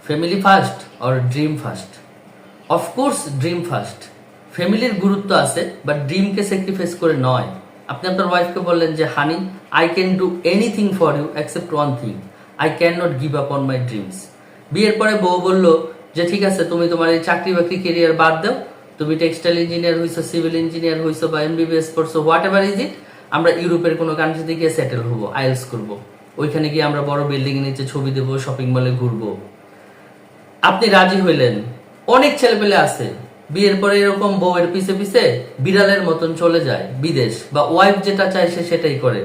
Family first or dream first? Of course dream first. ফ্যামিলির গুরুত্ব আছে, বাট ড্রিমকে স্যাক্রিফাইস করে নয়। আপনি আপনার ওয়াইফকে বললেন যে honey, I can do anything for you except one thing, I can not give up on my dreams. বিয়ের পরে বউ বলল যে ঠিক আছে, তুমি তোমার এই চাকরি বাকরি কেরিয়ার বাদ দাও, তুমি টেক্সটাইল ইঞ্জিনিয়ার হইছো, সিভিল ইঞ্জিনিয়ার হইছো বা এমবিবিএস পড়ছো, হোয়াট এভার ইজ ইট, আমরা ইউরোপের কোনো কান্ট্রিতে গিয়ে সেটেল হবো, আইএলস করবো, ওইখানে গিয়ে আমরা বড় বিল্ডিং এর নিচে ছবি দেবো, শপিং মলে ঘুরবো। আপনি রাজি হইলেন। অনেক ছেলেপেলে আছে বিয়ের পরে এরকম বউয়ের পিছে পিছে বিড়ালের মতন চলে যায় বিদেশ, বা ওয়াইফ যেটা চায় সে সেটাই করে।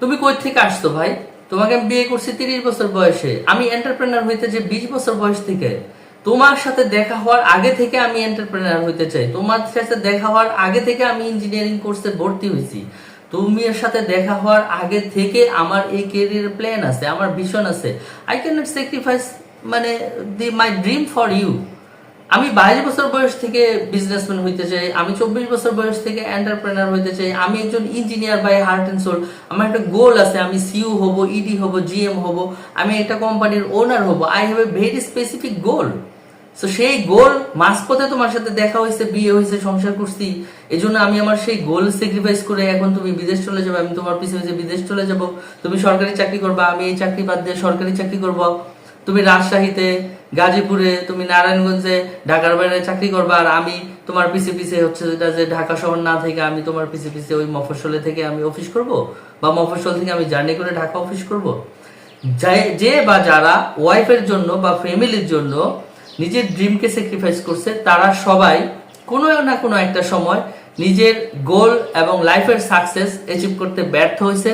তুমি কই থেকে আসতো ভাই? তোমাকে আমি বিয়ে করছি 30 বছর বয়সে, আমি এন্টারপ্রেনার হইতে যে 20 বছর বয়স থেকে। তোমার সাথে দেখা হওয়ার আগে থেকে আমি এন্টারপ্রেনার হইতে চাই, তোমার সাথে দেখা হওয়ার আগে থেকে আমি ইঞ্জিনিয়ারিং কোর্সে ভর্তি হয়েছি, তুমি এর সাথে দেখা হওয়ার আগে থেকে আমার এই ক্যারিয়ার প্ল্যান আছে, আমার ভিশন আছে। আই ক্যান নট স্যাক্রিফাইস মানে মাই ড্রিম ফর ইউ। আমি 22 বছর বয়স থেকে বিজনেসম্যান হইতে চাই, আমি 24 বছর বয়স থেকে এন্টারপ্রেনার হইতে চাই, আমি একজন engineer by heart and soul. আমার একটা গোল আছে, আমি সিইও হব, ইডি হব, জিএম হব, আমি একটা কোম্পানির ওনার হব। I have a very specific goal. So সেই গোল মাঝপথে তোমার সাথে দেখা হয়েছে, বিয়ে হয়েছে, সংসার করছি, এই জন্য আমি আমার সেই গোল স্যাক্রিফাইস করে এখন তুমি বিদেশ চলে যাবে, আমি তোমার পিছনে বিদেশ চলে যাব। তুমি সরকারি চাকরি করবা, আমি এই চাকরি বাদ দিয়ে সরকারি চাকরি করবো। তুমি রাজশাহীতে, গাজীপুরে, তুমি নারায়ণগঞ্জে, ঢাকার বাইরে চাকরি করবা, আর আমি তোমার পিছে পিছে হচ্ছে যেটা যে ঢাকা শহর না থেকে আমি তোমার পিছে পিছে ওই মফস্বলে থেকে আমি অফিস করব, বা মফস্বল থেকে আমি জার্নি করে ঢাকা অফিস করব। যে বা যারা ওয়াইফের জন্য বা ফ্যামিলির জন্য নিজের ড্রিমকে স্যাক্রিফাইস করছে, তারা সবাই কোনো না কোনো একটা সময় নিজের গোল এবং লাইফের সাকসেস অ্যাচিভ করতে ব্যর্থ হয়েছে।